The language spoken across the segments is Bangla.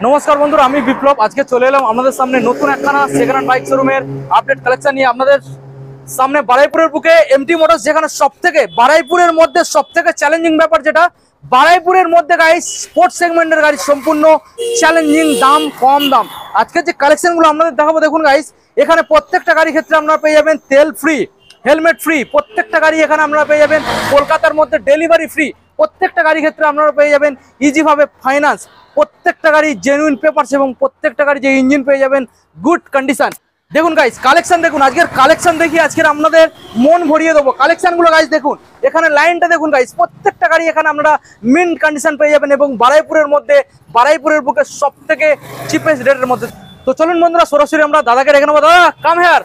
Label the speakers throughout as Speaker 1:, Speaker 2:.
Speaker 1: নমস্কার বন্ধুরা, আমি বিপ্লব। আজকে চলে এলাম আপনাদের সামনে নতুন একখানা সেকেন্ড হ্যান্ড বাইক শোরুমের আপডেট কালেকশন নিয়ে। আপনাদের সামনে বারুইপুরের বুকে এমটি মোটরস, যেখানে সবথেকে বারুইপুরের মধ্যে সবথেকে চ্যালেঞ্জিং ব্যাপার, যেটা বারুইপুরের মধ্যে গাড়ি স্পোর্টস সেগমেন্টের গাড়ি সম্পূর্ণ চ্যালেঞ্জিং, দাম কম দাম। আজকে যে কালেকশনগুলো আপনাদের দেখাবো, দেখুন গাইস, এখানে প্রত্যেকটা গাড়ির ক্ষেত্রে আপনারা পেয়ে যাবেন তেল ফ্রি, হেলমেট ফ্রি। প্রত্যেকটা গাড়ি এখানে আপনারা পেয়ে যাবেন কলকাতার মধ্যে ডেলিভারি ফ্রি। প্রত্যেকটা গাড়ির ক্ষেত্রে আপনারা পেয়ে যাবেন ইজিভাবে ফাইন্যান্স। প্রত্যেকটা গাড়ি জেনুইন পেপারস এবং প্রত্যেকটা গাড়ি যে ইঞ্জিন পেয়ে যাবেন গুড কন্ডিশন। দেখুন গাইস, কালেকশন দেখুন, আজকের কালেকশন দেখি আজকের আপনাদের মন ভরিয়ে দেবো। কালেকশনগুলো গাইস দেখুন, এখানে লাইনটা দেখুন গাইস, প্রত্যেকটা গাড়ি এখানে আমরা মিন্ট কন্ডিশন পেয়ে যাবেন এবং বারুইপুরের মধ্যে, বারুইপুরের বুকে সব থেকে চিপেস্ট রেটের মধ্যে। তো চলুন বন্ধুরা, সরাসরি আমরা দাদাকে রেখে নেবো। দাদা কাম হেয়ার।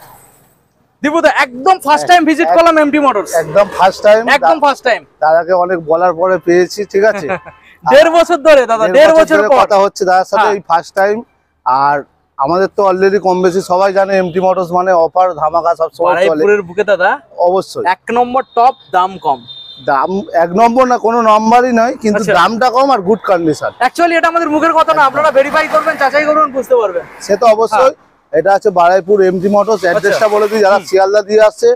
Speaker 1: দিবুদা একদম ফার্স্ট টাইম ভিজিট করলাম এমটি মোটরস,
Speaker 2: একদম ফার্স্ট টাইম,
Speaker 1: একদম ফার্স্ট টাইম।
Speaker 2: দাদাকে অনেক বলার পরে পেয়েছি, ঠিক আছে।
Speaker 1: 1.5 বছর ধরে দাদা, 1.5 বছর পর
Speaker 2: কথা হচ্ছে দাদার সাথে, এই ফার্স্ট টাইম। আর আমাদের তো অলরেডি কম বেশি সবাই জানে এমটি মোটরস মানে অফার ধামাকা সব সময় চলে।
Speaker 1: বারুইপুরের বুকে দাদা
Speaker 2: অবশ্যই
Speaker 1: 1 নম্বর টপ, দাম কম।
Speaker 2: দাম 1 নম্বর না, কোনো নম্বরই নয়, কিন্তু দামটা কম আর গুড কন্ডিশন।
Speaker 1: অ্যাকচুয়ালি এটা আমাদের মুখের কথা না, আপনারা ভেরিফাই করবেন, যাচাই করবেন, বুঝতে পারবেন।
Speaker 2: সে তো অবশ্যই। এটা আছে বারুইপুর এমটি মোটরস। অ্যাড্রেসটা বলে দিই, যারা শিয়ালদা দিয়ে আসছে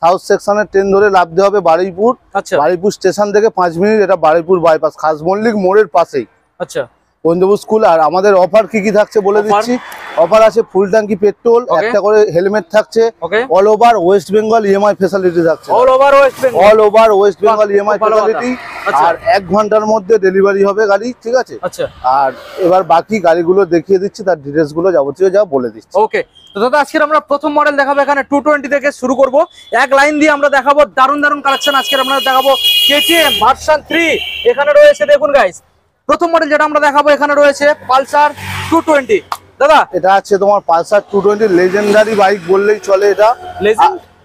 Speaker 2: সাউথ সেকশনের ট্রেন ধরে লাফতে হবে বারুইপুর। বারুইপুর স্টেশন থেকে 5 মিনিট, এটা বারুইপুর বাইপাস, খাস মল্লিক মোড়ের পাশেই।
Speaker 1: আচ্ছা,
Speaker 2: বন্ধু স্কুল। আর আমাদের অফার কি কি থাকছে বলে দিচ্ছি। অফার আছে ফুল ট্যাঙ্কি পেট্রোল, একটা করে হেলমেট থাকছে, all over West Bengal EMI facility থাকছে,
Speaker 1: all over West Bengal
Speaker 2: EMI facility. আর 1 ঘন্টার মধ্যে ডেলিভারি হবে গাড়ি, ঠিক আছে। আর এবার বাকি গাড়িগুলো দেখিয়ে দিচ্ছি, তার ডিটেলস গুলো যাবতীয় যা বলে দিচ্ছি।
Speaker 1: ওকে, তো দাদা আজকে আমরা প্রথম মডেল দেখাবো, এখানে 220 থেকে শুরু করব। এক লাইন দিয়ে আমরা দেখাবো দারুণ দারুণ কালেকশন। আজকে আমরা দেখাবো কেটিএম ভার্সন 3। এখানে রয়েছে দেখুন গাইস, প্রথম মডেল যেটা আমরা দেখাবো, এখানে রয়েছে পালসার 220। দাদা এটা
Speaker 2: আছে তোমার পালসার 220, লেজেন্ডারি বাইক বললেই চলে। এটা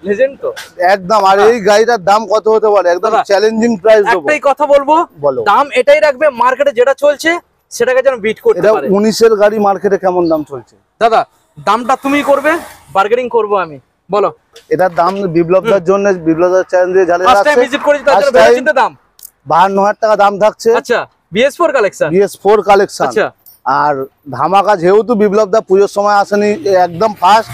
Speaker 1: লেজেন্ড তো
Speaker 2: একদম। আর এই গাড়িটার দাম কত হতে পারে? একদম চ্যালেঞ্জিং প্রাইস দেবো।
Speaker 1: একটাই কথা বলবো, দাম এটাই রাখবে, মার্কেটে যেটা চলছে সেটাকে যেন বিট করতে পারে।
Speaker 2: এটা 19 এর গাড়ি, মার্কেটে কেমন দাম চলছে?
Speaker 1: দাদা দামটা তুমি করবে, বার্গেনিং করব আমি, বলো।
Speaker 2: এটার দাম বিপ্লবদার জন্য, বিপ্লবদার চ্যানেল দিয়ে যারা
Speaker 1: ফার্স্ট টাইম ভিজিট করেছি তার জন্য বেশি দাম
Speaker 2: 52,000 টাকা দাম থাকছে।
Speaker 1: আচ্ছা, BS4 কালেকশন,
Speaker 2: BS4 কালেকশন।
Speaker 1: আচ্ছা,
Speaker 2: আর ধামাকা, যেহেতু বিপ্লবদা পুজোর সময় আসেনি, একদম ফার্স্ট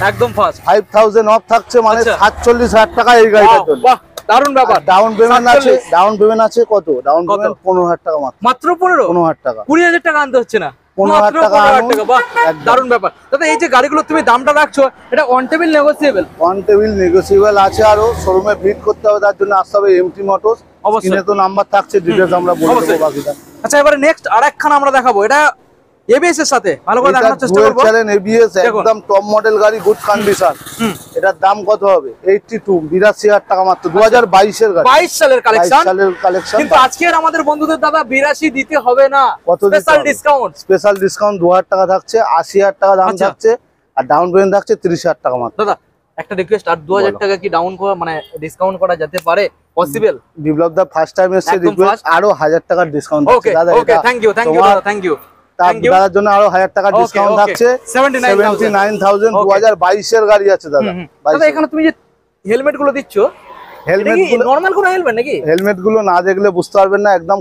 Speaker 2: 5000 অফ থাকছে, মানে 47,000 টাকা এই গাড়িটার জন্য।
Speaker 1: বাহ, দারুণ ব্যাপার।
Speaker 2: ডাউন পেমেন্ট আছে, ডাউন পেমেন্ট আছে কত? ডাউন পেমেন্ট 15,000 টাকা মাত্র।
Speaker 1: 15,000
Speaker 2: টাকা,
Speaker 1: 20,000 টাকা আনতে হচ্ছে না,
Speaker 2: 15,000 টাকা।
Speaker 1: বাহ, দারুণ ব্যাপার। দাদা এই যে গাড়িগুলো তুমি দামটা রাখছো, এটা on table negotiable?
Speaker 2: On table negotiable আছে। আরো শোরুমে ভিজিট করতে হবে, তার জন্য আসতে হবে এমটি মোটরস। স্ক্রিনে তো নাম্বার থাকছে, ডিটেইলস আমরা বলে দেব বাকিটা।
Speaker 1: আচ্ছা, এবারে নেক্সট আরেকখানা আমরা দেখাবো, এটা এবিএস এর সাথে ভালো করে দেখানোর চেষ্টা করব।
Speaker 2: চ্যানেল এবিএস, একদম টপ মডেল গাড়ি, গুড কন্ডিশন। এটার দাম কত হবে? 82,000 টাকা মাত্র। 2022 এর গাড়ি, 22 সালের কালেকশন।
Speaker 1: কিন্তু আজকের আমাদের বন্ধুদের দাদা 82 দিতে হবে না, স্পেশাল ডিসকাউন্ট।
Speaker 2: 2000 টাকা থাকছে, 80,000 টাকা দাম থাকছে, আর ডাউন পেমেন্ট থাকছে 30,000 টাকা মাত্র।
Speaker 1: দাদা একটা রিকোয়েস্ট, আর 2000 টাকা কি ডাউন করা, মানে ডিসকাউন্ট করা যেতে পারে? পসিবল?
Speaker 2: বিপ্লবদা ফার্স্ট টাইম এসে রিকোয়েস্ট, আরো 1000 টাকা ডিসকাউন্ট আছে দাদা।
Speaker 1: ওকে, থ্যাংক ইউ দাদা, থ্যাংক ইউ।
Speaker 2: দাদার জন্য আরো 1000 টাকা ডিসকাউন্ট থাকছে, 79,000। 2022 এর গাড়ি আছে দাদা।
Speaker 1: দাদা এখানে তুমি যে হেলমেট গুলো দিচ্ছ, হেলমেট কি নরমাল কোন হেলমেট নাকি?
Speaker 2: হেলমেট গুলো না দেখলে বুঝতে পারবেন না, একদম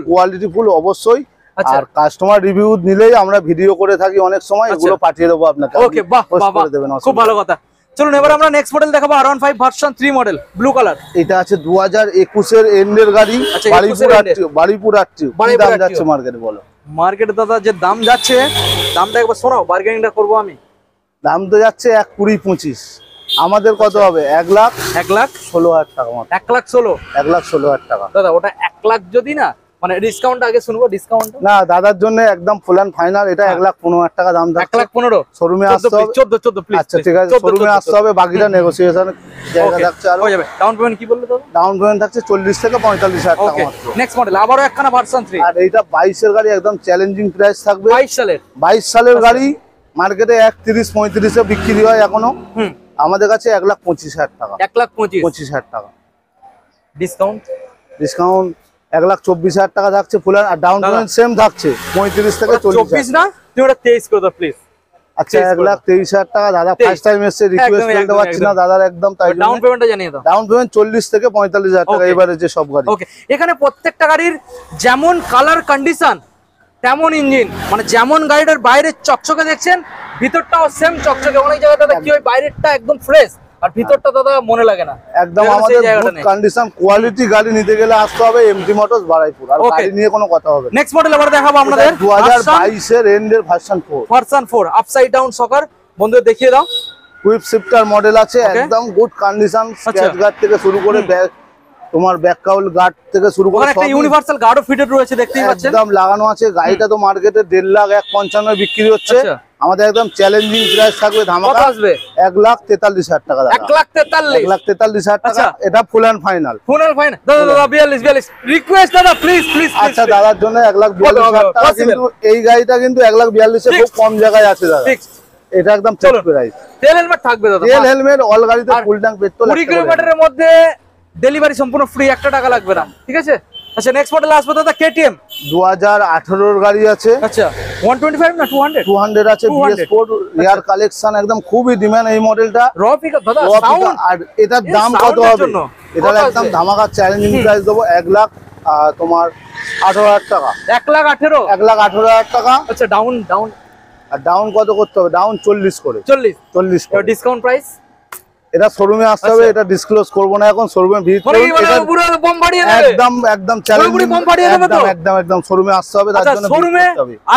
Speaker 2: কোয়ালিটি ফুল অবশ্যই। আর কাস্টমার রিভিউ নিলেই আমরা ভিডিও করে থাকি অনেক সময়, এগুলো পাঠিয়ে দেবো আপনাকে।
Speaker 1: ওকে, বাহ বাহ, খুব ভালো কথা। চলুন এবার আমরা নেক্সট মডেল দেখাবো, R15 version 3 model, blue colour.
Speaker 2: এটা আছে 2021 এর এন্ডের গাড়ি, বারুইপুর আটটি। কি দাম যাচ্ছে মার্কেটে বলো?
Speaker 1: মার্কেটে দাদা যে দাম যাচ্ছে, দামটা একবার শোনাও, বার্গেনিংটা করবো আমি।
Speaker 2: দাম তো যাচ্ছে 1,20,25, আমাদের কত হবে? 1,16,000 টাকা মাত্র।
Speaker 1: 1,16,000
Speaker 2: টাকা।
Speaker 1: দাদা ওটা 1 লাখ যদি না, মানে ডিসকাউন্ট আগে শুনবো, ডিসকাউন্ট
Speaker 2: না দাদার জন্য একদম ফুল এন্ড ফাইনাল। এটা 1,15,000 টাকা দাম থাকছে।
Speaker 1: 1,15,000
Speaker 2: শোরুমে আসতে হবে।
Speaker 1: 14 প্লিজ।
Speaker 2: আচ্ছা ঠিক আছে, শোরুমে আসতে হবে, বাকিটা নেগোসিয়েশন জায়গা থাকছে। আর
Speaker 1: হয়ে যাবে। ডাউন পেমেন্ট কি বললে দাদা?
Speaker 2: ডাউন পেমেন্ট থাকছে 40 থেকে 45,000 টাকা মাত্র।
Speaker 1: নেক্সট মডেল আবারো একখানা ভার্সন 3।
Speaker 2: আর এইটা 22 এর গাড়ি, একদম চ্যালেঞ্জিং প্রাইস থাকবে।
Speaker 1: 22
Speaker 2: সালের গাড়ি, মার্কেটে 31-35 এ বিক্রি হয় এখনো। আমাদের কাছে 1,25,000 টাকা।
Speaker 1: 1,25,000
Speaker 2: টাকা
Speaker 1: ডিসকাউন্ট।
Speaker 2: 1,24,000 টাকা থাকছে ফুল। আর ডাউন পেমেন্ট সেম থাকছে 35 থেকে 40।
Speaker 1: 24 না, তুমি ওটা 23 করে দাও প্লিজ।
Speaker 2: আচ্ছা 1,23,000 টাকা। দাদা ফার্স্ট টাইম এসে রিকোয়েস্ট করতে পারছি না দাদার, একদম তাই
Speaker 1: ডাউন পেমেন্টটা জানিয়ে দাও।
Speaker 2: ডাউন পেমেন্ট 40 থেকে 45,000 টাকা এবারে যে সব গাড়ি।
Speaker 1: ওকে, এখানে প্রত্যেকটা গাড়ির যেমন কালার কন্ডিশন তেমন ইঞ্জিন, মানে যেমন গাড়িটার বাইরে চকচকে দেখছেন ভিতরটাও সেম চকচকে। অনেক জায়গায় দাদা কি হয় বাইরেরটা একদম ফ্রেশ আর ভিতরটা দাদা মনে লাগে না।
Speaker 2: একদম আমাদের গুড কন্ডিশন কোয়ালিটি গাড়ি নিতে গেলে আসতে হবে এমটি মোটরস বারাইপুর, আর গাড়ি নিয়ে কোনো কথা হবে না।
Speaker 1: নেক্সট মডেল আবার দেখাবো আপনাদের
Speaker 2: 2022 এর এন্ডের ভার্সন 4
Speaker 1: আপসাইড ডাউন সকার। বন্ধু দেখিয়ে দাও।
Speaker 2: কুইক শিফটার মডেল আছে, একদম গুড কন্ডিশন। স্ক্র্যাচ গার্ড থেকে শুরু করে তোমার ব্যাক কাউল গার্ড থেকে শুরু করে
Speaker 1: একটা ইউনিভার্সাল গার্ডও ফিটেড রয়েছে, দেখতেই পাচ্ছেন
Speaker 2: একদম লাগানো আছে। গাড়িটা তো মার্কেটে 1,50,000 বিক্রি হচ্ছে, আমাদের একদম চ্যালেঞ্জিং প্রাইস থাকবে। ধামাকা আসবে 1,43,000 টাকা। 1,43,000 টাকা, এটা ফুল এন্ড ফাইনাল।
Speaker 1: দাদা 42 রিকোয়েস্ট দাদা প্লিজ প্লিজ।
Speaker 2: আচ্ছা দাদার জন্য 1,42,000 টাকা, কিন্তু এই গাড়িটা কিন্তু 1,42,000 খুব কম জায়গায় আছে দাদা। এটা একদম ফিক্স প্রাইস।
Speaker 1: তেল হেলমেট থাকবে দাদা,
Speaker 2: তেল হেলমেট অল গাড়িতে ফুল ট্যাঙ্ক পেট্রোল।
Speaker 1: 20 কিলোমিটারের মধ্যে ডেলিভারি সম্পূর্ণ ফ্রি, 1 টাকা লাগবে না, ঠিক আছে। আচ্ছা নেক্সট মডেল আসবে দাদা কেটিএম
Speaker 2: 2018 এর গাড়ি আছে।
Speaker 1: আচ্ছা 125 না
Speaker 2: 200 আছে BS4 রিয়ার কালেকশন, একদম খুবই ডিমান্ড এই মডেলটা।
Speaker 1: র পিকআপ দাদা সাউন্ড।
Speaker 2: আর এটার দাম কত হবে? এটার একদম ধামাকা চ্যালেঞ্জিং প্রাইস দেবো 1,00,000 তোমার 18,000 টাকা।
Speaker 1: 1,18,000
Speaker 2: টাকা।
Speaker 1: আচ্ছা ডাউন
Speaker 2: আর ডাউন কত করতে হবে? ডাউন 40 করে। 40 করে
Speaker 1: ডিসকাউন্ট প্রাইস।
Speaker 2: এটা শোরুমে আসতে হবে, এটা ডিসক্লোজ করব না এখন। শোরুমে ভিজিট করুন, এটা
Speaker 1: পুরো বম বাড়িয়ে দেবে,
Speaker 2: একদম চ্যালেঞ্জিং, একদম শোরুমে আসতে হবে। তার জন্য
Speaker 1: শোরুমে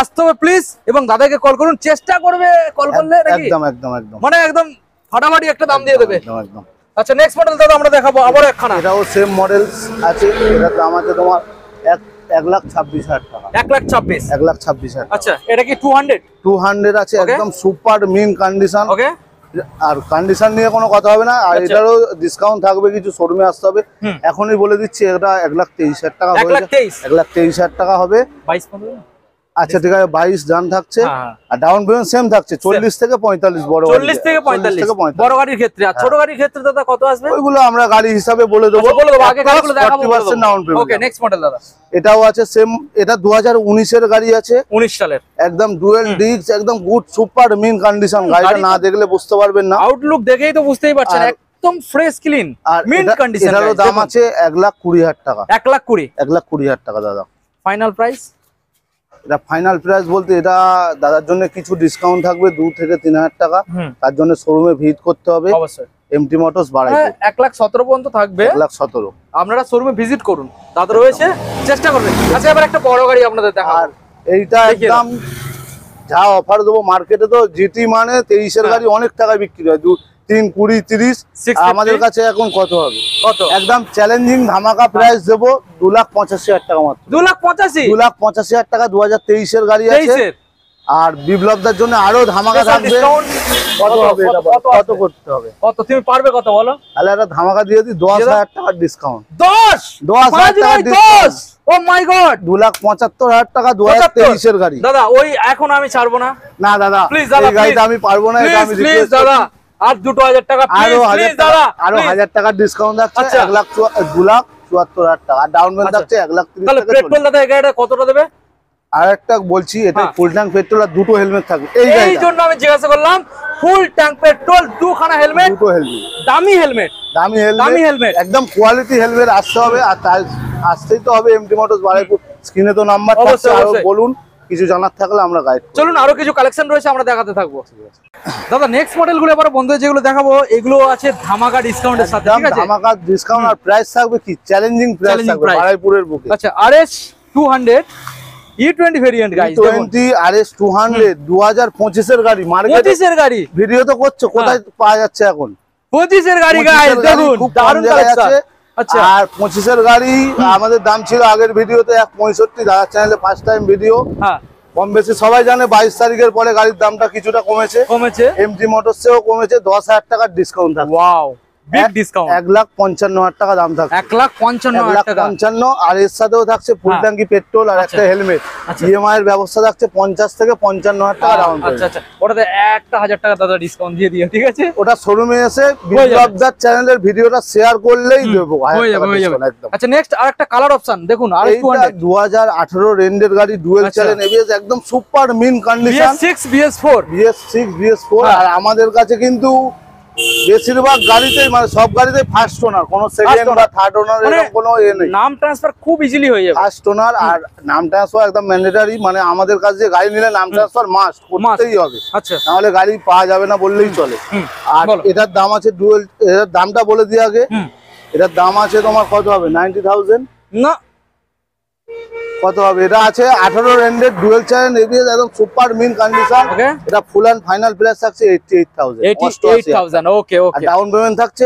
Speaker 1: আসতে হবে প্লিজ, এবং দাদাকে কল করুন, চেষ্টা করবে কল করলে নাকি
Speaker 2: একদম
Speaker 1: মানে একদম ফাটাফাটি একটা দাম দিয়ে দেবে
Speaker 2: একদম।
Speaker 1: আচ্ছা নেক্সট মডেল দাদা আমরা দেখাবো আবার একখানা,
Speaker 2: এটাও সেম মডেলস আছে। এটার দাম আছে তোমার 1,26,000 টাকা।
Speaker 1: 1,26,000। আচ্ছা এটা কি
Speaker 2: 200 আছে, একদম সুপার মিন কন্ডিশন।
Speaker 1: ওকে,
Speaker 2: আর কন্ডিশন নিয়ে কোনো কথা হবে না। আর এটারও ডিসকাউন্ট থাকবে কিছু, শোরুমে আসতে হবে। এখনই বলে দিচ্ছি এটা 1,23,000 টাকা হবে। 1,23,000 টাকা হবে।
Speaker 1: 22-15।
Speaker 2: আচ্ছা ঠিক আছে, 22 ডান থাকছে। আর ডাউন পেমেন্ট সেম থাকছে 40 থেকে 45। বড়
Speaker 1: 40 থেকে 45 বড় গাড়ির ক্ষেত্রে। আর ছোট গাড়ির ক্ষেত্রে দাদা কত আসবে?
Speaker 2: ওইগুলো আমরা গাড়ি হিসাবে বলে দেবো,
Speaker 1: আগে গাড়িগুলো দেখাবো।
Speaker 2: 40% down payment.
Speaker 1: Okay next model দাদা
Speaker 2: এটাও আছে সেম। এটা 2019 এর গাড়ি আছে,
Speaker 1: 19 সালের,
Speaker 2: একদম ডুয়েল ডিস্ক, একদম গুড সুপার মিন কন্ডিশন। গাড়িটা না দেখলে বুঝতে পারবেন না,
Speaker 1: আউটলুক দেখেই তো বুঝতেই পারছেন একদম ফ্রেশ ক্লিন মিন কন্ডিশন।
Speaker 2: এটারও দাম আছে 1,20,000 টাকা।
Speaker 1: 1,20,000
Speaker 2: টাকা দাদা।
Speaker 1: Final price?
Speaker 2: এটা ফাইনাল প্রাইস বলতে এটা দাদার জন্য কিছু ডিসকাউন্ট থাকবে 2 থেকে 3,000 টাকা। তার জন্য শোরুমে ভিজিট করতে হবে।
Speaker 1: অবশ্যই
Speaker 2: এমটি মোটরস বারাইপুর।
Speaker 1: 1,17,000 পর্যন্ত থাকবে।
Speaker 2: 1,17,000
Speaker 1: আপনারা শোরুমে ভিজিট করুন, দাদা রয়েছে, চেষ্টা করবেন। আচ্ছা এবার একটা বড় গাড়ি আপনাদের দেখাবো।
Speaker 2: আর এইটা একদম যা অফার দেবো মার্কেটে, তো জিটি মানে 23 এর গাড়ি অনেক টাকায় বিক্রি হয়, 3, 20, 30। আমাদের কাছে এখন কত হবে? একদম চ্যালেঞ্জিং ধামাকা প্রাইস দেবো 2,85,000 টাকা মাত্র। 2,85,000 টাকা 2023 এর গাড়ি আছে। আর বিপ্লবদার জন্য আরো ধামাকা থাকবে। কত হবে? কত করতে হবে?
Speaker 1: কত তুমি পারবে কত বলো?
Speaker 2: তাহলে একটা ধামাকা দিয়ে দিই, 10,000 টাকার ডিসকাউন্ট।
Speaker 1: 10,000 টাকা ডিসকাউন্ট। ও মাই গড,
Speaker 2: 2,75,000 টাকা 2023 এর গাড়ি।
Speaker 1: দাদা ওই এখন আমি ছাড়বো না।
Speaker 2: না দাদা
Speaker 1: প্লিজ দাদা,
Speaker 2: এই গাড়িটা আমি পারবো না। এটা আমি
Speaker 1: রিকোয়েস্ট দাদা, আর 2,000 টাকা প্লিজ দাদা।
Speaker 2: আরো 1,000 টাকার ডিসকাউন্ট আছে, 2,74,000 টাকা। আর ডাউন পেমেন্ট আছে 1,30,000
Speaker 1: তাহলে পেট্রোল দাদা এই গাড়িটা কতটা দেবে?
Speaker 2: আরেকটা বলছি, এটা ফুল ট্যাঙ্ক পেট্রোল আর দুটো হেলমেট থাকবে।
Speaker 1: এই জন্য আমি জিজ্ঞাসা করলাম, ফুল ট্যাঙ্ক পেট্রোল, দুখানা হেলমেট,
Speaker 2: দুটো হেলমেট,
Speaker 1: দামি হেলমেট,
Speaker 2: একদম কোয়ালিটি হেলমেট আসতে হবে। আর তার আসতেই তো হবে এমটি মোটরস বারাইপুর। স্ক্রিনে তো নাম্বার থাকছে, আর বলুন কিছু জানার থাকলে আমরা গাইড।
Speaker 1: চলুন আরো কিছু কালেকশন রয়েছে আমরা দেখাতে থাকবো। দাদা নেক্সট মডেল গুলো এবার বন্ধু যেগুলো দেখাবো এগুলো আছে ধামাকা ডিসকাউন্টের সাথে, ঠিক আছে?
Speaker 2: ধামাকা ডিসকাউন্ট। আর প্রাইস থাকবে কি চ্যালেঞ্জিং প্রাইস থাকবে বারাইপুরের বুকে।
Speaker 1: আচ্ছা RS 200 E20 variant guys,
Speaker 2: E20 RS 200 2025 এর গাড়ি। মার্কেটে
Speaker 1: 25 এর গাড়ি
Speaker 2: ভিডিও তো করছো, কোথায় পাওয়া যাচ্ছে এখন?
Speaker 1: 25 এর গাড়ি গাইস, দেখুন দারুণ কালেকশন। আচ্ছা
Speaker 2: আর 25 এর গাড়ি আমাদের দাম ছিল আগের ভিডিওতে 165। দাদা চ্যানেলে ফার্স্ট টাইম ভিডিও। হ্যাঁ কম বেশি সবাই জানে 22 তারিখের পরে গাড়ির দামটা কিছুটা কমেছে। এমটি মোটরসেও কমেছে। 10,000 টাকার ডিসকাউন্ট থাকবে। Wow, big discount. 1,55,000 টাকা দাম থাকবে।
Speaker 1: 1,55,000 টাকা।
Speaker 2: 1,55,000। আর এর সাথেও থাকছে ফুল ট্যাঙ্কি পেট্রোল আর একটা হেলমেট। ইএমআই এর ব্যবস্থা থাকছে 50 থেকে 55,000 টাকা ডাউন পেমেন্ট।
Speaker 1: আচ্ছা ওটাতে 1,000 টাকা দাদা ডিসকাউন্ট দিয়ে দিও, ঠিক আছে?
Speaker 2: ওটা শোরুমে এসে বিপ্লবদার চ্যানেলের ভিডিওটা শেয়ার করলেই দেবো।
Speaker 1: আচ্ছা নেক্সট আরেকটা কালার অপশন দেখুন, আর
Speaker 2: 2018 রেন্ডের গাড়ি, ডুয়েল চ্যানেল এবিএস, একদম super mint condition.
Speaker 1: BS6 BS4
Speaker 2: আর আমাদের কাছে কিন্তু বেশিরভাগ গাড়িতেই মানে সব গাড়িতেই ফার্স্ট ওনার, কোনো সেকেন্ড বা থার্ড ওনার এরকম কোনো এ নেই।
Speaker 1: নাম ট্রান্সফার খুব ইজিলি হয়ে যাবে।
Speaker 2: ফার্স্ট ওনার আর নাম ট্রান্সফার একদম ম্যান্ডেটরি, মানে আমাদের কাছে গাড়ি নিলে নাম ট্রান্সফার মাস্ট করতেই হবে।
Speaker 1: আচ্ছা,
Speaker 2: নাহলে গাড়ি পাওয়া যাবে না বললেই চলে। আর এটার দাম আছে ডুয়েল, এটার দামটা বলে দিই আগে। এটার দাম আছে তোমার কত হবে, 90,000
Speaker 1: না
Speaker 2: কত হবে, এটা আছে 18 রেন্ডের ডুয়েল চ্যানেল এবিএস একদম সুপার মিন কন্ডিশন। এটা ফুল এন্ড ফাইনাল প্রাইস থাকছে 88,000।
Speaker 1: ওকে ওকে।
Speaker 2: ডাউন পেমেন্ট থাকছে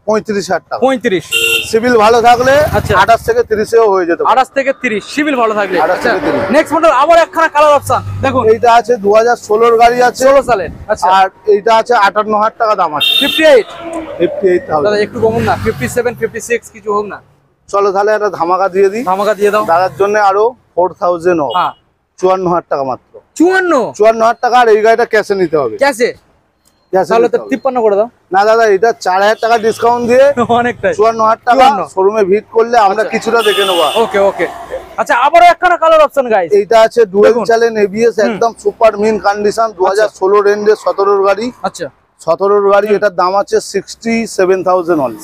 Speaker 2: 35,000 টাকা।
Speaker 1: 35।
Speaker 2: সিভিল ভালো থাকলে 28 থেকে 30 এও হয়ে যেত।
Speaker 1: 28 থেকে 30 সিভিল ভালো থাকলে।
Speaker 2: 28 থেকে 30।
Speaker 1: নেক্সট মডেল আবার একখানা কালার অপশন দেখুন।
Speaker 2: এইটা আছে 2016 এর গাড়ি আছে,
Speaker 1: 16 সালের। আচ্ছা,
Speaker 2: আর এইটা আছে 58,000 টাকা দাম আছে।
Speaker 1: 58,000। দাদা একটু কমুন না, 57 56 কিছু হোক না।
Speaker 2: চলো তাহলে একটা ধামাকা দিয়ে দিই।
Speaker 1: ধামাকা দিয়ে দাও
Speaker 2: দাদার জন্য আরো 4,000 অফ।
Speaker 1: হ্যাঁ,
Speaker 2: 54,000 টাকা মাত্র।
Speaker 1: 54
Speaker 2: টাকা। আর এই গাড়িটা ক্যাশে নিতে হবে।
Speaker 1: ক্যাশে? তাহলে তো 53 করে দাও।
Speaker 2: না দাদা, এটা 4,000 টাকা ডিসকাউন্ট দিয়ে
Speaker 1: অনেকটাই
Speaker 2: 54,000 টাকা। শোরুমে ভিজিট করলে আমরা কিছুটা দেখে নেবো।
Speaker 1: ওকে ওকে। আচ্ছা, আবারও একখানা কালার অপশন গাইস।
Speaker 2: এইটা আছে ডুয়েল চ্যানেল এবিএস একদম সুপার মিন কন্ডিশন, 2016 রেঞ্জের 17 গাড়ি।
Speaker 1: আচ্ছা,
Speaker 2: 17 গাড়ি। এটার দাম আছে 67,000 অনলি।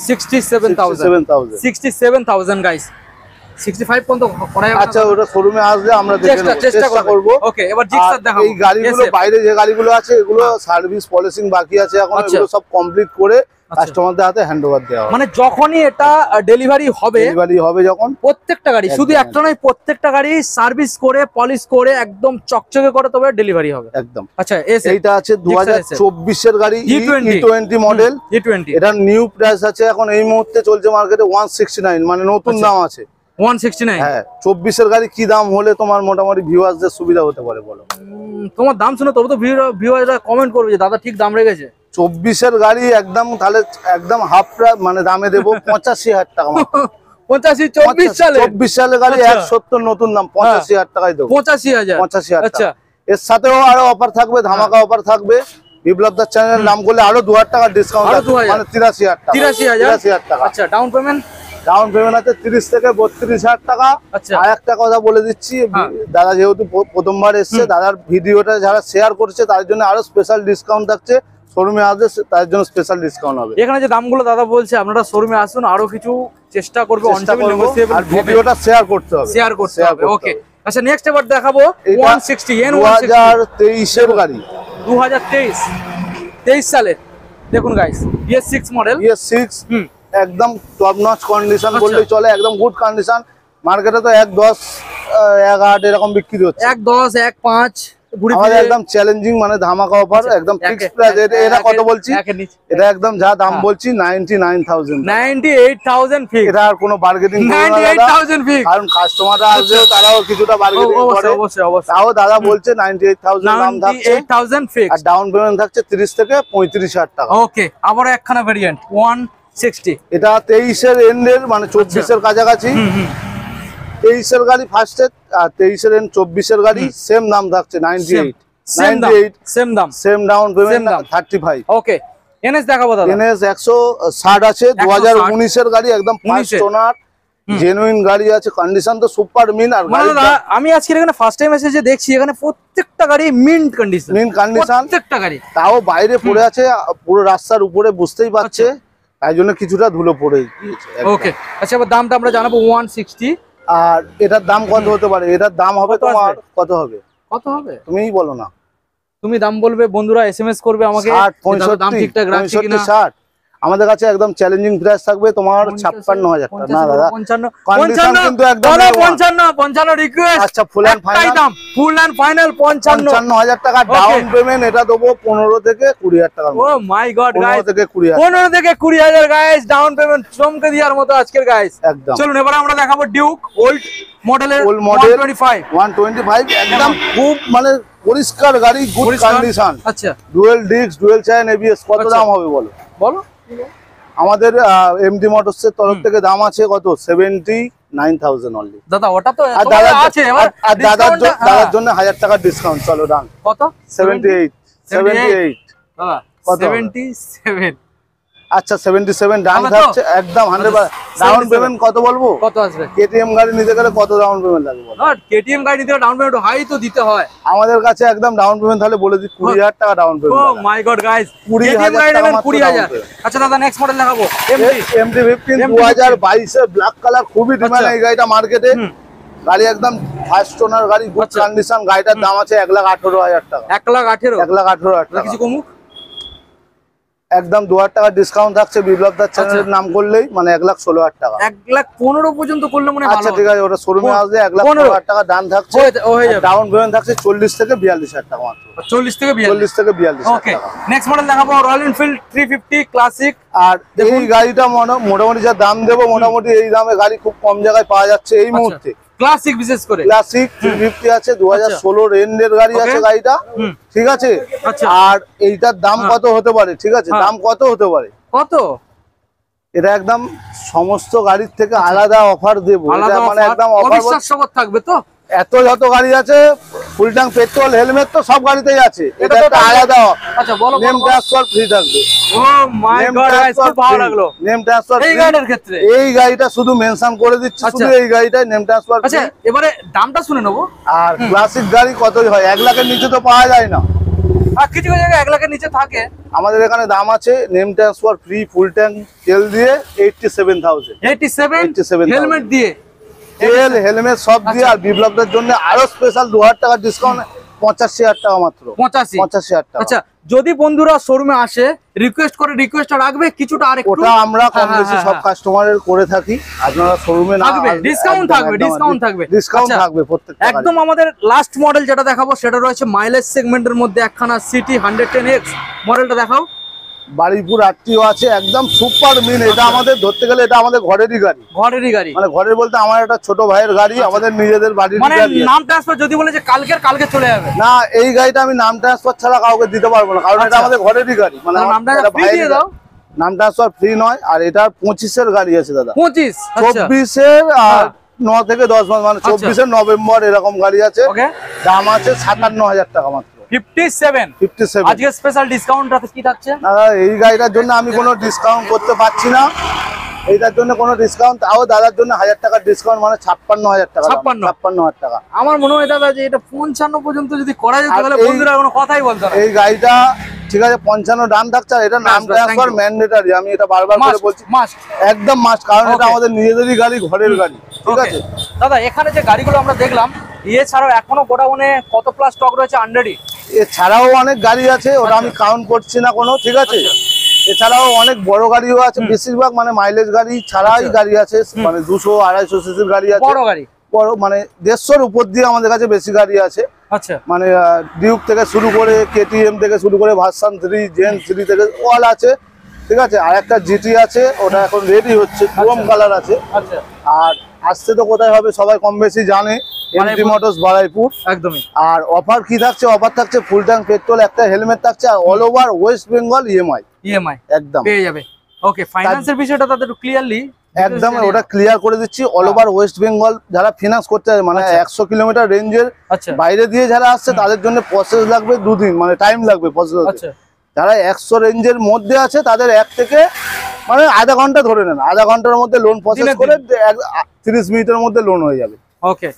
Speaker 1: 67,000 গাইস। 65 পর্যন্ত করা যাবে।
Speaker 2: আচ্ছা, ওটা শোরুমে আসলে আমরা দেখে নেব, চেষ্টা করব।
Speaker 1: ওকে, এবার জিক্সার দেখাবো।
Speaker 2: এই গাড়িগুলো বাইরে যে গাড়িগুলো আছে এগুলো সার্ভিস পলিশিং বাকি আছে এখন, এগুলো সব কমপ্লিট করে কাস্টমারদের হাতে হ্যান্ডওভার দেওয়া হবে।
Speaker 1: মানে যখনই এটা ডেলিভারি হবে
Speaker 2: যখন
Speaker 1: প্রত্যেকটা গাড়ি, শুধু একটা নয়, প্রত্যেকটা গাড়ি সার্ভিস করে পলিশ করে একদম চকচকে করে তবে ডেলিভারি হবে
Speaker 2: একদম।
Speaker 1: আচ্ছা,
Speaker 2: এইটা আছে 2024 এর গাড়ি, E20 মডেল।
Speaker 1: E20
Speaker 2: এটা নিউ প্রাইস আছে এখন এই মুহূর্তে চলছে মার্কেটে 169, মানে নতুন দাম আছে
Speaker 1: 169।
Speaker 2: হ্যাঁ, 24 এর গাড়ি কি দাম হলে তোমার মোটামুটি ভিউয়ারদের সুবিধা হতে পারে বলো?
Speaker 1: তোমার দাম শুনে তবে তো ভিউয়াররা কমেন্ট করবে যে দাদা ঠিক দাম রেখেছে।
Speaker 2: 24 এর গাড়ি একদম, তাহলে একদম হাফ মানে দামে দেবো 85,000 টাকা।
Speaker 1: 85 24 সালে?
Speaker 2: 24 সালের গাড়ি 170 নতুন দাম, 85,000 টাকায় দেবো।
Speaker 1: 85,000।
Speaker 2: আচ্ছা, এর সাথেও আরো অফার থাকবে, ধামাকা অফার থাকবে। বিপ্লবদার চ্যানেল নাম করলে আরো 2,000 টাকা ডিসকাউন্ট, মানে 83,000 টাকা।
Speaker 1: 83,000 টাকা। আচ্ছা, ডাউন পেমেন্ট
Speaker 2: আছে 30 থেকে 32,000 টাকা। আর একটা কথা বলে দিচ্ছি, দাদা যেহেতু প্রথমবার এসছে, দাদার ভিডিওটা যারা শেয়ার করছে তার জন্য আরো স্পেশাল ডিসকাউন্ট থাকছে। শোরুমে আসলে তার জন্য স্পেশাল ডিসকাউন্ট হবে।
Speaker 1: এখানে যে দামগুলো দাদা বলছে আপনারা শোরুমে আসুন, আরো কিছু চেষ্টা করব
Speaker 2: আর ভিডিওটা শেয়ার করতে হবে।
Speaker 1: ওকে। আচ্ছা, নেক্সট এবার দেখাবো 160
Speaker 2: 2023 এর গাড়ি,
Speaker 1: 2023 সালে। দেখুন গাইস, BS6 মডেল।
Speaker 2: BS6 একদম টপ নচ কন্ডিশন বললেই চলে, একদম গুড কন্ডিশন। মার্কেটে তো 1.10 1.8 এরকম বিক্রি হচ্ছে।
Speaker 1: 1.10 1.5
Speaker 2: আমাদের একদম চ্যালেঞ্জিং, মানে ধামাকা অফার, একদম ফিক্সড প্রাইস। এটা কত বলছি? এটা একদম যা দাম বলছি 99,000।
Speaker 1: 98,000 ফিক্স।
Speaker 2: এটা আর কোনো বার্গেনিং করবে না
Speaker 1: 98,000 ফিক্স,
Speaker 2: কারণ কাস্টমাররা আসবে তারাও কিছুটা বার্গেনিং করে।
Speaker 1: অবশ্যই।
Speaker 2: তাও দাদা বলছে 98,000 দাম থাকছে,
Speaker 1: 98,000 ফিক্স।
Speaker 2: আর ডাউন পেমেন্ট থাকছে 30 থেকে 35,000 টাকা।
Speaker 1: ওকে, আবার একখানা ভেরিয়েন্ট 160।
Speaker 2: এটা 23 এর এন্ডের, মানে 24 এর কাছাকাছি। 23 এর গাড়ি ফার্স্টে, আর 23 এর এন্ড 24 এর গাড়ি সেম দাম থাকছে 98। Same down payment 35।
Speaker 1: ওকে, এনএস দেখাবো দাদা।
Speaker 2: এনএস 160 আছে, 2019 এর গাড়ি, একদম ফার্স্ট ওনার, জেনুইন গাড়ি আছে, কন্ডিশন তো সুপার মিন। আর
Speaker 1: আমি আজকে এখানে ফার্স্ট টাইম এসে যে দেখছি এখানে প্রত্যেকটা গাড়ি মিন্ট কন্ডিশন, প্রত্যেকটা গাড়ি।
Speaker 2: তাও বাইরে পড়ে আছে, পুরো রাস্তার উপরে বুঝতেই পারছে, তাই জন্য কিছুটা ধুলো পড়ে গিয়েছে।
Speaker 1: ওকে, আচ্ছা, এবার দামটা আমরা জানাবো 160।
Speaker 2: আর এটার দাম কত হতে পারে? এটার দাম হবে তোমার কত হবে? তুমিই বলো না।
Speaker 1: তুমি দাম বলবে, বন্ধুরা এসএমএস করবে আমাকে, দাম ঠিকঠাক রাখছি কিনা।
Speaker 2: 60 আমাদের কাছে একদম চ্যালেঞ্জিং প্রাইস থাকবে তোমার 56,000 টাকা। না দাদা, 55 কিন্তু একদম
Speaker 1: 55 রিকোয়েস্ট।
Speaker 2: আচ্ছা, ফুল এন্ড ফাইনাল
Speaker 1: দাম, ফুল এন্ড ফাইনাল 55,000
Speaker 2: টাকা ডাউন পেমেন্ট। এটা দেবো 15 থেকে 20,000 টাকা।
Speaker 1: ও মাই গড গাইস,
Speaker 2: 15 থেকে 20,000,
Speaker 1: 15 থেকে 20,000 গাইস ডাউন পেমেন্ট, চমকে দেওয়ার মতো আজকের গাইস।
Speaker 2: একদম।
Speaker 1: চলুন এবারে আমরা দেখাবো ডিউক ওল্ড মডেলের
Speaker 2: 125 একদম খুব মানে পরিষ্কার গাড়ি, গুড কন্ডিশন।
Speaker 1: আচ্ছা,
Speaker 2: dual disk, dual chain ABS. কত দাম হবে বলো? আমাদের এমডি মোটরস এর তরফ থেকে দাম আছে কত? 79,000 অনলি।
Speaker 1: দাদা ওটা তো আছে,
Speaker 2: এবার দাদার জন্য 1000 টাকা ডিসকাউন্ট। চলো ডান। কত? 78 দাদা
Speaker 1: 77।
Speaker 2: আচ্ছা 77 ডান থাকছে একদম 100%। ডাউন পেমেন্ট কত বলবো?
Speaker 1: কত আসবে?
Speaker 2: কেটিএম গাড়ি নিতে গেলে কত ডাউন পেমেন্ট লাগবে বলো?
Speaker 1: না কেটিএম গাড়ি নিতে ডাউন পেমেন্ট হাই তো দিতে হয়।
Speaker 2: আমাদের কাছে একদম ডাউন পেমেন্ট তাহলে বলে দিই 20000 টাকা ডাউন
Speaker 1: ও
Speaker 2: পেমেন্ট।
Speaker 1: মাই গড গাইস,
Speaker 2: 20,000
Speaker 1: গাড়ি
Speaker 2: টাকা
Speaker 1: নেবেন
Speaker 2: মাত্র
Speaker 1: 20,000।
Speaker 2: down payment।
Speaker 1: আচ্ছা দাদা নেক্সট মডেল দেখাবো
Speaker 2: MT 15 2022 এর ব্ল্যাক কালার, খুবই ডিমান্ড এই গাড়িটা মার্কেটে। গাড়ি একদম ফার্স্ট ওনার গাড়ি, গুড কন্ডিশন। গাড়িটার দাম আছে 1,18,000 টাকা।
Speaker 1: 1,18,000
Speaker 2: 1,18,000 টাকা।
Speaker 1: কিছু কমুক
Speaker 2: একদম 2,000 টাকা ডিসকাউন্ট থাকছে বিপ্লব দার চ্যানেলের নাম করলেই, মানে 1,16,000 টাকা।
Speaker 1: 1,15,000 পর্যন্ত করলে মনে ভালো।
Speaker 2: আচ্ছা ঠিক আছে, ওটা শোরুমে আসলে 1,15,000 টাকা ডান থাকছে। ডাউন পেমেন্ট থাকছে 40 থেকে 42,000 টাকা মাত্র।
Speaker 1: 40 থেকে 42,000। ওকে নেক্সট মডেল দেখাবো রয়্যাল এনফিল্ড 350 ক্লাসিক।
Speaker 2: আর এই গাড়িটা মোটামুটি যা দাম দেবো, মোটামুটি এই দামে গাড়ি খুব কম জায়গায় পাওয়া যাচ্ছে এই মুহূর্তে।
Speaker 1: ক্লাসিক বিশেষ করে
Speaker 2: ক্লাসিক 350 আছে, 2016 এন্ডের গাড়ি আছে গাড়িটা, ঠিক আছে। আর এইটার দাম কত হতে পারে? ঠিক আছে, দাম কত হতে পারে?
Speaker 1: কত?
Speaker 2: এটা একদম সমস্ত গাড়ির থেকে আলাদা অফার দেবো, মানে একদম
Speaker 1: অবিশ্বাস্য থাকবে তো।
Speaker 2: এত যত গাড়ি আছে ফুল ট্যাঙ্ক পেট্রোল হেলমেট তো সব গাড়িতেই আছে, এটা একটা আলাদা।
Speaker 1: আচ্ছা বলো।
Speaker 2: নেম ট্রান্সফার ফ্রি থাকবে।
Speaker 1: ও মাই গড গাইস, খুব ভালো লাগলো।
Speaker 2: নেম ট্রান্সফার
Speaker 1: এই গাড়ির ক্ষেত্রে
Speaker 2: এই গাড়িটা শুধু মেনশন করে দিচ্ছি, শুধু এই গাড়িটাই নেম ট্রান্সফার।
Speaker 1: আচ্ছা এবারে দামটা শুনে নেবো।
Speaker 2: আর ক্লাসিক গাড়ি কতই হয়? 1 লাখের নিচে তো পাওয়া যায় না।
Speaker 1: আর কিছু কিছু জায়গায় 1 লাখের নিচে থাকে।
Speaker 2: আমাদের এখানে দাম আছে name transfer free full tank তেল দিয়ে 87,000।
Speaker 1: 87 হেলমেট দিয়ে,
Speaker 2: তেল হেলমেট সব দিয়ে। আর বিপ্লবদের জন্য আরো স্পেশাল 2,000 টাকা ডিসকাউন্ট, 85,000 টাকা মাত্র। 85,000 টাকা।
Speaker 1: আচ্ছা যদি বন্ধুরা শোরুমে আসে রিকোয়েস্ট করে, রিকোয়েস্টটা রাখবে কিছুটা আরেকটু।
Speaker 2: ওটা আমরা কম বেশি সব কাস্টমারের করে থাকি। আপনারা শোরুমে না
Speaker 1: আসবে ডিসকাউন্ট থাকবে, ডিসকাউন্ট থাকবে,
Speaker 2: ডিসকাউন্ট থাকবে প্রত্যেকটা।
Speaker 1: একদম আমাদের লাস্ট মডেল যেটা দেখাবো সেটা রয়েছে মাইলেজ সেগমেন্টের মধ্যে একখানা সিটি 110X মডেলটা দেখাও।
Speaker 2: বারুইপুর আরটিও আছে, একদম সুপার মিন। এটা আমাদের ধরতে গেলে এটা আমাদের ঘরেরই গাড়ি।
Speaker 1: ঘরেরই গাড়ি
Speaker 2: মানে ঘরের বলতে আমার একটা ছোট ভাইয়ের গাড়ি, আমাদের নিজেদের বাড়ির
Speaker 1: মানে
Speaker 2: গাড়ি।
Speaker 1: নাম ট্রান্সফার যদি বলে যে কালকে চলে যাবে
Speaker 2: না, এই গাড়িটা আমি নাম ট্রান্সফার ছাড়া কাউকে দিতে পারবো না, কারণ এটা আমাদের ঘরেরই গাড়ি। মানে
Speaker 1: নামটা ফ্রি দিয়ে দাও।
Speaker 2: নাম ট্রান্সফার ফ্রি নয়। আর এটা 25 গাড়ি আছে দাদা।
Speaker 1: 25
Speaker 2: 24 আর 9 থেকে 10 মাস, মানে 24 নভেম্বর এরকম গাড়ি আছে। দাম আছে 57,000 টাকা মাত্র।
Speaker 1: 57 আজকে স্পেশাল ডিসকাউন্ট কি থাকছে?
Speaker 2: এই গাড়িটার জন্য আমি কোনো ডিসকাউন্ট করতে পারছি না। এইটার জন্য কোনো ডিসকাউন্ট, তাও দাদার জন্য 1000 টাকার ডিসকাউন্ট, মানে 56,000 টাকা। 56,000 টাকা।
Speaker 1: আমার মনে হয় দাদা যে এটা 55 পর্যন্ত যদি করা যেত তাহলে বন্ধুরা কোনো কথাই বলতো না।
Speaker 2: এই গাড়িটা ঠিক আছে 55 ডান থাকছে। এটা নাম ট্রান্সফার ম্যান্ডেটরি, আমি এটা বারবার করে বলছি, একদম মাস্ট, কারণ এটা আমাদের নিজেদেরই গাড়ি, ঘরের গাড়ি, ঠিক আছে
Speaker 1: দাদা। এখানে যে গাড়িগুলো আমরা দেখলাম এছাড়াও এখনো গোডাউনে কত প্লাস স্টক রয়েছে আন্ডারই?
Speaker 2: এছাড়াও অনেক গাড়ি আছে, ওটা আমি কাউন্ট করছি না কোনো, ঠিক আছে। এছাড়াও অনেক বড় গাড়িও আছে, বেশিরভাগ মানে মাইলেজ গাড়ি ছাড়াই গাড়ি আছে, মানে 200-250 সিসির গাড়ি আছে।
Speaker 1: বড় গাড়ি
Speaker 2: বড় মানে 150-র উপর দিয়ে আমাদের কাছে বেশি গাড়ি আছে।
Speaker 1: আচ্ছা
Speaker 2: মানে ডিউক থেকে শুরু করে, কেটিএম থেকে শুরু করে, ভার্সন 3 জেন 3 থেকে অল আছে, ঠিক আছে। আর একটা জিটি আছে, ওটা এখন রেডি হচ্ছে, ক্রোম কালার আছে।
Speaker 1: আচ্ছা
Speaker 2: আর আসছে তো কোথায় হবে সবাই কম বেশি জানে, এমটি মোটরস বারুইপুর।
Speaker 1: একদমই।
Speaker 2: আর অফার কি থাকছে? অফার থাকছে ফুল ট্যাঙ্ক পেট্রোল, একটা হেলমেট থাকছে, আর all over West Bengal EMI একদম
Speaker 1: পেয়ে যাবে। ওকে ফাইন্যান্সের বিষয়টা তাদের একটু ক্লিয়ারলি
Speaker 2: একদম ওটা ক্লিয়ার করে দিচ্ছি। অল ওভার ওয়েস্ট বেঙ্গল যারা ফিনান্স করতে চায়, মানে 100 কিলোমিটার রেঞ্জের বাইরে দিয়ে যারা আসছে তাদের জন্য প্রসেস লাগবে 2 দিন, মানে টাইম লাগবে প্রসেস হতে। যারা 100 রেঞ্জের মধ্যে আছে তাদের 1 থেকে মানে আধা ঘন্টা ধরে নেন, আধা ঘন্টার মধ্যে লোন প্রসেস করে 30 মিনিটের মধ্যে লোন হয়ে যাবে।
Speaker 1: ওকে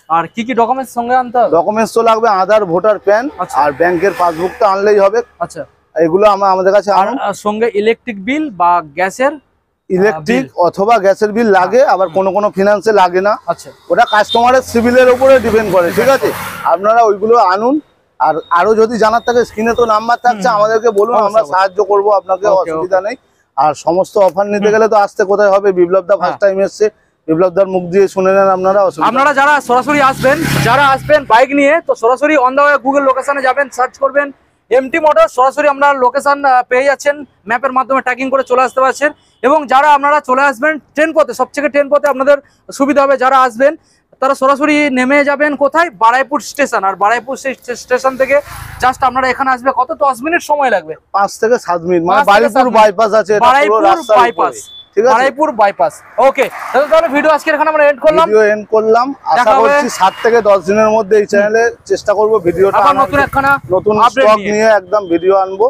Speaker 1: আর কি কি ডকুমেন্টস সঙ্গে আনতে হবে?
Speaker 2: ডকুমেন্টস তো লাগবে আধার, ভোটার, প্যান আর ব্যাংকের পাসবুকটা আনলেই হবে।
Speaker 1: আচ্ছা
Speaker 2: এগুলো আমাদের কাছে
Speaker 1: আর সঙ্গে ইলেকট্রিক বিল বা গ্যাসের,
Speaker 2: ইলেকট্রিক অথবা গ্যাসের বিল লাগে, আবার কোনো ফিনান্সে লাগে না।
Speaker 1: আচ্ছা
Speaker 2: ওটা কাস্টমারের সিভিলের উপরে ডিপেন্ড করে, ঠিক আছে। আপনারা ওইগুলো আনুন। আর আরো যদি জানার থাকে স্ক্রিনে তো নাম্বার থাকছে, আমাদেরকে বলুন, আমরা সাহায্য করব, আপনাকে অসুবিধা নেই। আর সমস্ত অফার নিতে গেলে তো আসতে কোথায় হবে, বিপ্লব দা ফার্স্ট টাইম এসছে, বিপ্লব দার মুখ দিয়ে শুনে নেন আপনারা।
Speaker 1: আপনারা যারা সরাসরি আসবেন বাইক নিয়ে, তো সরাসরি অন দা ওয়ে গুগল লোকেশনে যাবেন, সার্চ করবেন এমটি মোটর, সরাসরি আপনারা লোকেশন পেয়ে যাচ্ছেন, ম্যাপের মাধ্যমে ট্র্যাকিং করে চলে আসতে পারছেন। এবং যারা আপনারা চলে আসবেন ট্রেন পথে, সবথেকে ট্রেন পথে আপনাদের সুবিধা হবে। যারা আসবেন তারা সরাসরি নেমে যাবেন কোথায়? বারুইপুর স্টেশন। আর বারুইপুর স্টেশন থেকে জাস্ট আপনারা এখানে আসবে কত 10 মিনিট সময় লাগবে,
Speaker 2: 5 থেকে 7 মিনিট। মানে বারুইপুর বাইপাস আছে,
Speaker 1: বারুইপুর বাইপাস, বারুইপুর বাইপাস। ওকে তাহলে ভিডিও আজকে এখানে আমরা এন্ড করলাম।
Speaker 2: আশা করছি 7 থেকে 10 দিনের মধ্যে এই চ্যানেলে চেষ্টা করব ভিডিওটা
Speaker 1: নতুন একখানা
Speaker 2: নতুন স্টক নিয়ে একদম ভিডিও আনবো।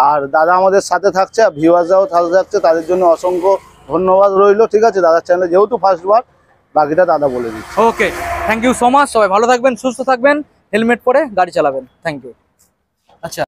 Speaker 2: আর দাদা আমাদের সাথে থাকছে, ভিউয়ার্সরাও সাথে থাকছে, তাদের জন্য অসংখ্য ধন্যবাদ রইলো। ঠিক আছে, দাদার চ্যানেলে যেহেতু ফার্স্টবার, বাকিটা দাদা বলে দিচ্ছে।
Speaker 1: Okay, thank you so much. সবাই ভালো থাকবেন, সুস্থ থাকবেন, হেলমেট পরে গাড়ি চালাবেন। Thank you. আচ্ছা।